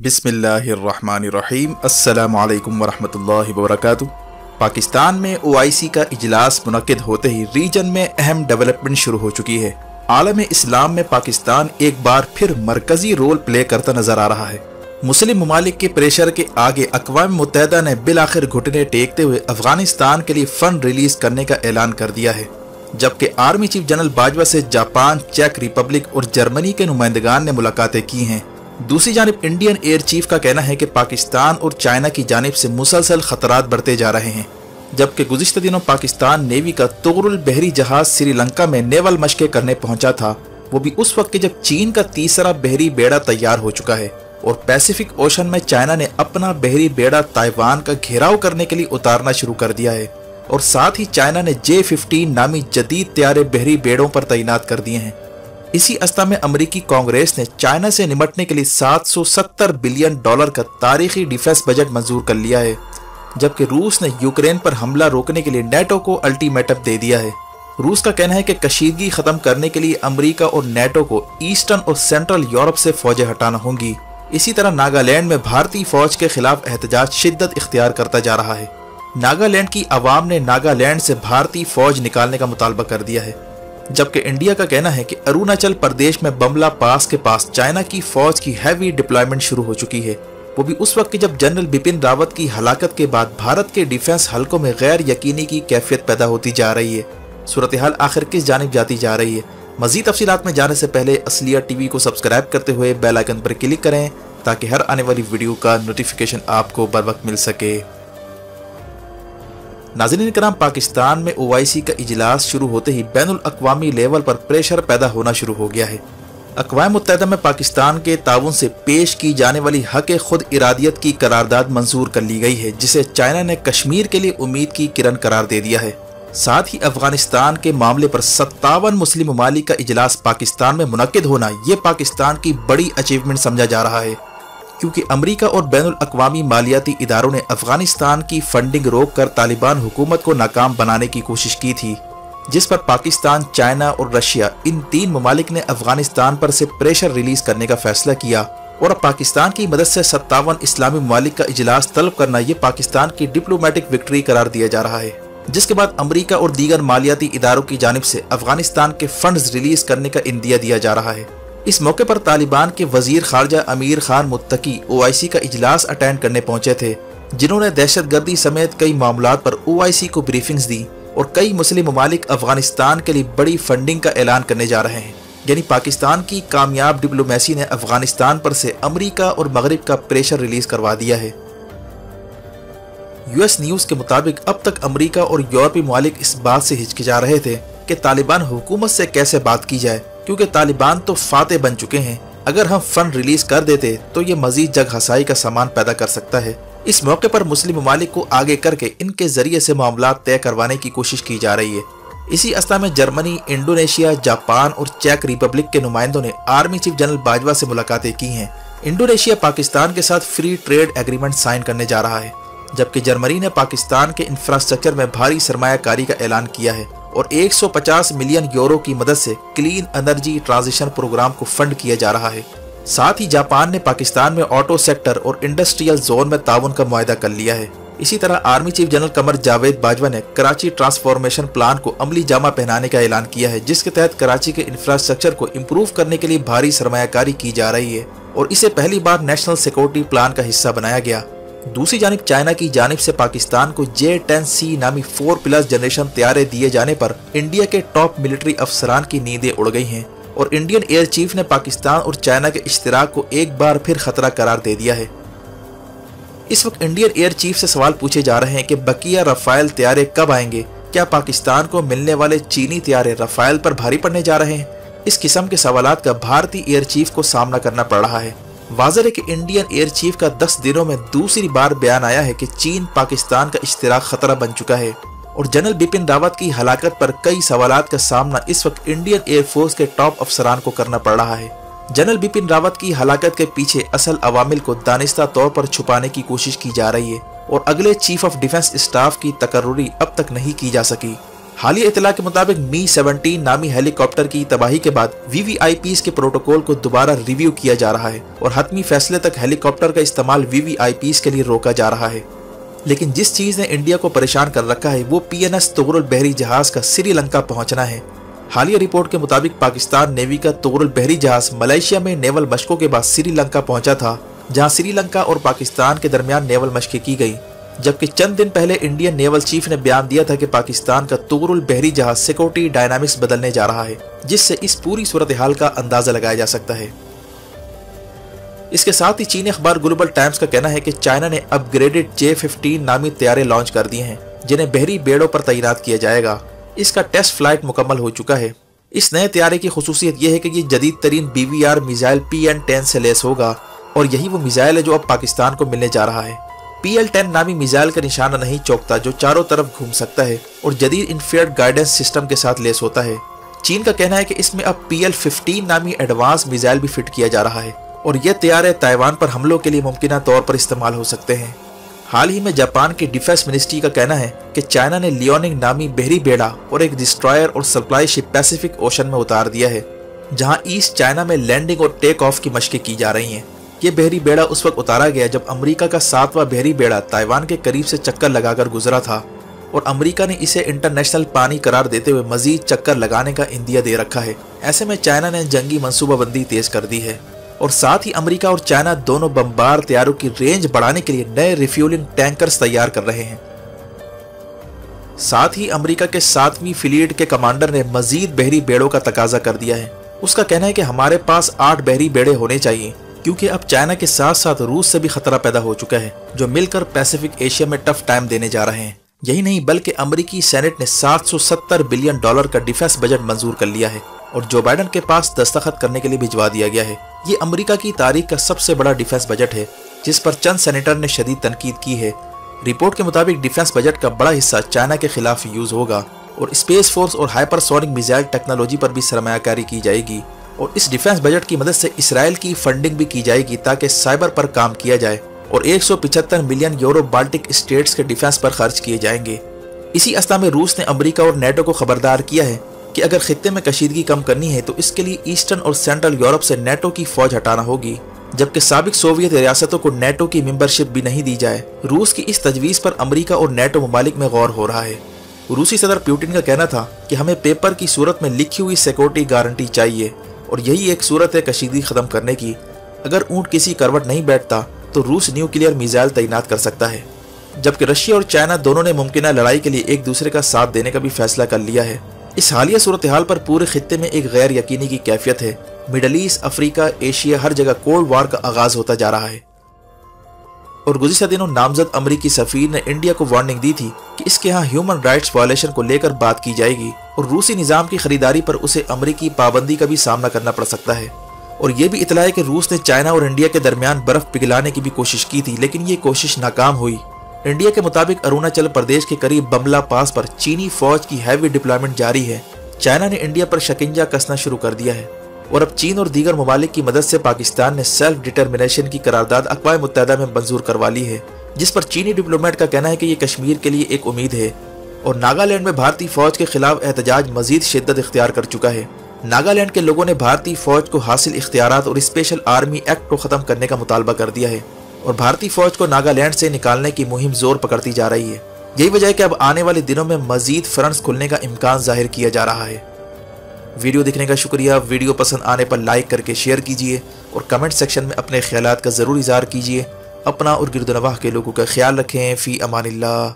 बिस्मिल्लाहिर्रहमानिर्रहीम। अस्सलामु अलैकुम वरहमतुल्लाहि वबरकातुहू। पाकिस्तान में OIC का इजलास मुनक्किद होते ही रीजन में अहम डेवलपमेंट शुरू हो चुकी है। आलम इस्लाम में पाकिस्तान एक बार फिर मरकजी रोल प्ले करता नजर आ रहा है। मुस्लिम ममालिक के प्रेशर के आगे अक़वाम मुत्तहिदा ने बिल आखिर घुटने टेकते हुए अफगानिस्तान के लिए फंड रिलीज करने का ऐलान कर दिया है, जबकि आर्मी चीफ जनरल बाजवा से जापान, चेक रिपब्लिक और जर्मनी के नुमाइंदगान ने मुलाकातें की हैं। दूसरी जानिब इंडियन एयर चीफ का कहना है कि पाकिस्तान और चाइना की जानिब से मुसलसल खतरात बढ़ते जा रहे हैं, जबकि गुज़िश्ता दिनों पाकिस्तान नेवी का तोगरुल बहरी जहाज श्रीलंका में नेवल मशक़ें करने पहुंचा था, वो भी उस वक्त जब चीन का तीसरा बहरी बेड़ा तैयार हो चुका है और पैसिफिक ओशन में चाइना ने अपना बहरी बेड़ा ताइवान का घेराव करने के लिए उतारना शुरू कर दिया है और साथ ही चाइना ने J-15 नामी जदीद तैयारे बहरी बेड़ों पर तैनात कर दिए हैं। इसी अवस्था में अमेरिकी कांग्रेस ने चाइना से निपटने के लिए $770 बिलियन का तारीखी डिफेंस बजट मंजूर कर लिया है, जबकि रूस ने यूक्रेन पर हमला रोकने के लिए नेटो को अल्टीमेटम दे दिया है। रूस का कहना है कि कशीदगी खत्म करने के लिए अमेरिका और नेटो को ईस्टर्न और सेंट्रल यूरोप से फौजें हटाना होंगी। इसी तरह नागालैंड में भारतीय फौज के खिलाफ एहतजाज शिद्दत इख्तियार करता जा रहा है। नागालैंड की आवाम ने नागालैंड से भारतीय फौज निकालने का मुतालबा कर दिया है, जबकि इंडिया का कहना है कि अरुणाचल प्रदेश में बमला पास के पास चाइना की फौज की हैवी डिप्लॉयमेंट शुरू हो चुकी है, वो भी उस वक्त जब जनरल बिपिन रावत की हलाकत के बाद भारत के डिफेंस हलकों में गैर यकीनी की कैफियत पैदा होती जा रही है। सूरत हाल आखिर किस जानिब जाती जा रही है? मजीद तफसीलात में जाने से पहले असलिया टीवी को सब्सक्राइब करते हुए बेल आइकन पर क्लिक करें ताकि हर आने वाली वीडियो का नोटिफिकेशन आपको बर वक्त मिल सके। नाज़रीन कराम, पाकिस्तान में OIC का इजलास शुरू होते ही बैनुल अक़वामी लेवल पर प्रेशर पैदा होना शुरू हो गया है। अक़वाम मुत्तहिदा में पाकिस्तान के ताउन से पेश की जाने वाली हक़ खुद इरादियत की करारदाद मंजूर कर ली गई है, जिसे चाइना ने कश्मीर के लिए उम्मीद की किरण करार दे दिया है। साथ ही अफगानिस्तान के मामले पर 57 मुस्लिम ममालिक का इजलास पाकिस्तान में मुनक्किद होना ये पाकिस्तान की बड़ी अचीवमेंट समझा जा रहा है, क्योंकि अमेरिका और बैनुल अक़वामी मालियाती इदारों ने अफगानिस्तान की फंडिंग रोक कर तालिबान हुकूमत को नाकाम बनाने की कोशिश की थी, जिस पर पाकिस्तान, चाइना और रशिया इन तीन ममालिक ने अफगानिस्तान पर से प्रेशर रिलीज करने का फैसला किया और अब पाकिस्तान की मदद से 57 इस्लामी ममालिक का इजलास तलब करना ये पाकिस्तान की डिप्लोमेटिक विक्ट्री करार दिया जा रहा है, जिसके बाद अमेरिका और दीगर मालियाती इदारों की जानिब से अफगानिस्तान के फंड्स रिलीज करने का इंदिया दिया जा रहा है। इस मौके पर तालिबान के वजीर खारजा अमीर खान मुत्तकी OIC का इजलास अटेंड करने पहुंचे थे, जिन्होंने दहशतगर्दी समेत कई मामलात पर OIC को ब्रीफिंग्स दी और कई मुस्लिम ममालिक अफगानिस्तान के लिए बड़ी फंडिंग का ऐलान करने जा रहे हैं। यानी पाकिस्तान की कामयाब डिप्लोमेसी ने अफगानिस्तान पर से अमेरिका और मगरिब का प्रेशर रिलीज करवा दिया है। US न्यूज़ के मुताबिक अब तक अमेरिका और यूरोपीय ममालिक इस बात से हिचकिचा रहे थे कि तालिबान हुकूमत से कैसे बात की जाए, क्योंकि तालिबान तो फाते बन चुके हैं। अगर हम फंड रिलीज कर देते तो ये मजीद जग हसाई का सामान पैदा कर सकता है। इस मौके पर मुस्लिम ममालिक को आगे करके इनके जरिए से मामला तय करवाने की कोशिश की जा रही है। इसी अवस्था में जर्मनी, इंडोनेशिया, जापान और चेक रिपब्लिक के नुमाइंदों ने आर्मी चीफ जनरल बाजवा से मुलाकातें की हैं। इंडोनेशिया पाकिस्तान के साथ फ्री ट्रेड एग्रीमेंट साइन करने जा रहा है, जबकि जर्मनी ने पाकिस्तान के इंफ्रास्ट्रक्चर में भारी सरमायाकारी का ऐलान किया है और 150 मिलियन यूरो की मदद से क्लीन एनर्जी ट्रांजिशन प्रोग्राम को फंड किया जा रहा है। साथ ही जापान ने पाकिस्तान में ऑटो सेक्टर और इंडस्ट्रियल जोन में ताउन का मुआहदा कर लिया है। इसी तरह army chief general Qamar Javed Bajwa ने कराची ट्रांसफॉर्मेशन प्लान को अमली जामा पहनाने का ऐलान किया है, जिसके तहत कराची के इंफ्रास्ट्रक्चर को इम्प्रूव करने के लिए भारी सरमायाकारी की जा रही है और इसे पहली बार नेशनल सिक्योरिटी प्लान का हिस्सा बनाया गया। दूसरी जानिब चाइना की जानिब से पाकिस्तान को J-10C नामी 4+ जनरेशन तैयारे दिए जाने पर इंडिया के टॉप मिलिट्री अफसरान की नींदें उड़ गई हैं और इंडियन एयर चीफ ने पाकिस्तान और चाइना के इश्तिराक को एक बार फिर खतरा करार दे दिया है। इस वक्त इंडियन एयर चीफ से सवाल पूछे जा रहे हैं कि बकिया रफाइल तैयारे कब आएंगे? क्या पाकिस्तान को मिलने वाले चीनी तैयारे रफाइल पर भारी पड़ने जा रहे हैं? इस किस्म के सवालात का भारतीय एयर चीफ को सामना करना पड़ रहा है। वाज़ेह है कि इंडियन एयर चीफ का 10 दिनों में दूसरी बार बयान आया है कि चीन पाकिस्तान का इश्तिराक खतरा बन चुका है और जनरल बिपिन रावत की हलाकत पर कई सवालात का सामना इस वक्त इंडियन एयरफोर्स के टॉप अफसरान को करना पड़ रहा है। जनरल बिपिन रावत की हलाकत के पीछे असल अवामिल को दानिस्ता तौर पर छुपाने की कोशिश की जा रही है और अगले चीफ ऑफ डिफेंस स्टाफ की तकर्रुरी अब तक नहीं की जा सकी। हालिया इतला के मुताबिक मी-17 नामी हेलीकॉप्टर की तबाही के बाद VVIPs के प्रोटोकॉल को दोबारा रिव्यू किया जा रहा है और हतमी फैसले तक हेलीकॉप्टर का इस्तेमाल VVIPs के लिए रोका जा रहा है। लेकिन जिस चीज ने इंडिया को परेशान कर रखा है वो PNS तोगरुल बहरी जहाज का श्रीलंका पहुंचना है। हालिया रिपोर्ट के मुताबिक पाकिस्तान नेवी का तोगरुल बहरी जहाज मलेशिया में नेवल मशकों के बाद श्रीलंका पहुंचा था, जहां श्रीलंका और पाकिस्तान के दरमियान नेवल मशकें की गई। जबकि चंद दिन पहले इंडियन नेवल चीफ ने बयान दिया था कि पाकिस्तान का तोगरुल बहरी जहाज सिक्योरिटी डायनामिक्स बदलने जा रहा है, जिससे इस पूरी सूरत हाल का अंदाजा लगाया जा सकता है। इसके साथ ही चीनी अखबार ग्लोबल टाइम्स का कहना है कि चाइना ने अपग्रेडेड J-15 नामी तैयारे लॉन्च कर दिए हैं, जिन्हें बहरी बेड़ों पर तैनात किया जाएगा। इसका टेस्ट फ्लाइट मुकम्मल हो चुका है। इस नए तैयारे की खुसूसियत यह है कि ये जदीद तरीन BVR मिसाइल PN-10 से लैस होगा और यही वो मिसाइल है जो अब पाकिस्तान को मिलने जा रहा है। PL-10 नामी मिसाइल का निशाना नहीं चौकता, जो चारों तरफ घूम सकता है और जदीद इंफ्रारेड गाइडेंस सिस्टम के साथ लैस होता है। चीन का कहना है कि इसमें अब PL-15 नामी एडवांस मिसाइल भी फिट किया जा रहा है और यह तैयारे ताइवान पर हमलों के लिए मुमकिन तौर पर इस्तेमाल हो सकते हैं। हाल ही में जापान की डिफेंस मिनिस्ट्री का कहना है कि चाइना ने लियोनिंग नामी बहरी बेड़ा और एक डिस्ट्रॉयर और सप्लाई शिप पैसिफिक ओशन में उतार दिया है, जहां ईस्ट चाइना में लैंडिंग और टेक ऑफ की मशकें की जा रही हैं। ये बहरी बेड़ा उस वक्त उतारा गया जब अमेरिका का 7वां बहरी बेड़ा ताइवान के करीब से चक्कर लगाकर गुजरा था और अमेरिका ने इसे इंटरनेशनल पानी करार देते हुए मजीद चक्कर लगाने का इंदिया दे रखा है। ऐसे में चाइना ने जंगी मंसूबाबंदी तेज कर दी है और साथ ही अमेरिका और चाइना दोनों बमबार तैयारों की रेंज बढ़ाने के लिए नए रिफ्यूलिंग टैंकर्स तैयार कर रहे हैं। साथ ही अमेरिका के 7वीं फ्लीट के कमांडर ने मजीद बहरी बेड़ों का तकाजा कर दिया है। उसका कहना है कि हमारे पास 8 बहरी बेड़े होने चाहिए, क्योंकि अब चाइना के साथ साथ रूस से भी खतरा पैदा हो चुका है, जो मिलकर पैसिफिक एशिया में टफ टाइम देने जा रहे हैं। यही नहीं बल्कि अमेरिकी सेनेट ने $770 बिलियन का डिफेंस बजट मंजूर कर लिया है और जो बाइडन के पास दस्तखत करने के लिए भिजवा दिया गया है। ये अमेरिका की तारीख का सबसे बड़ा डिफेंस बजट है, जिस पर चंद सेनेटर ने शदीद तनकीद की है। रिपोर्ट के मुताबिक डिफेंस बजट का बड़ा हिस्सा चाइना के खिलाफ यूज होगा और स्पेस फोर्स और हाइपरसोनिक मिसाइल टेक्नोलॉजी पर भी सरमायाकारी की जाएगी और इस डिफेंस बजट की मदद से इसराइल की फंडिंग भी की जाएगी ताकि साइबर पर काम किया जाए और 175 मिलियन यूरो बाल्टिक स्टेट्स के डिफेंस पर खर्च किए जाएंगे। इसी अवस्था में रूस ने अमेरिका और नेटो को खबरदार किया है कि अगर खित्ते में कशीदगी कम करनी है तो इसके लिए ईस्टर्न और सेंट्रल यूरोप से नेटो की फौज हटाना होगी, जबकि साबिक सोवियत रियासतों को नेटो की मेंबरशिप भी नहीं दी जाए। रूस की इस तजवीज पर अमेरिका और नेटो ममालिक में गौर हो रहा है। रूसी सदर पुतिन का कहना था कि हमें पेपर की सूरत में लिखी हुई सिक्योरिटी गारंटी चाहिए और यही एक सूरत है कशीदगी खत्म करने की। अगर ऊंट किसी करवट नहीं बैठता तो रूस न्यूक्लियर मिसाइल तैनात कर सकता है, जबकि रशिया और चाइना दोनों ने मुमकिन लड़ाई के लिए एक दूसरे का साथ देने का भी फैसला कर लिया है। इस हालिया सूरत हाल पर पूरे खित्ते में एक गैर यकीनी की कैफियत है। मिडल ईस्ट, अफ्रीका, एशिया, हर जगह कोल्ड वार का आगाज होता जा रहा है और गुज़िश्ता दिनों नामजद अमरीकी सफीर ने इंडिया को वार्निंग दी थी कि इसके यहाँ ह्यूमन राइट्स वायलेशन को लेकर बात की जाएगी और रूसी निज़ाम की खरीदारी पर उसे अमरीकी पाबंदी का भी सामना करना पड़ सकता है। और ये भी इतला है कि रूस ने चाइना और इंडिया के दरमियान बर्फ पिघलाने की भी कोशिश की थी, लेकिन ये कोशिश नाकाम हुई। इंडिया के मुताबिक अरुणाचल प्रदेश के करीब बमला पास पर चीनी फौज की हैवी डिप्लॉयमेंट जारी है। चाइना ने इंडिया पर शिकंजा कसना शुरू कर दिया है और अब चीन और दीगर ममालिक की मदद से पाकिस्तान ने सेल्फ डिटर्मिनेशन की करारदाद अक़वाम मुत्तहिदा में मंजूर करवा ली है, जिस पर चीनी डिप्लोमेट का कहना है कि ये कश्मीर के लिए एक उम्मीद है। और नागालैंड में भारतीय फौज के खिलाफ एहतजाज मजीद शिद्दत इख्तियार कर चुका है। नागालैंड के लोगों ने भारतीय फौज को हासिल इख्तियारात और स्पेशल आर्मी एक्ट को खत्म करने का मुतालबा कर दिया है और भारतीय फौज को नागालैंड से निकालने की मुहिम जोर पकड़ती जा रही है। यही वजह है कि अब आने वाले दिनों में मजीद फ्रंट्स खुलने का इम्कान जाहिर किया जा रहा है। वीडियो देखने का शुक्रिया। वीडियो पसंद आने पर लाइक करके शेयर कीजिए और कमेंट सेक्शन में अपने ख्यालात का ज़रूर इज़हार कीजिए। अपना और गिरदनवाह के लोगों का ख्याल रखें। फ़ी अमानिल्लाह।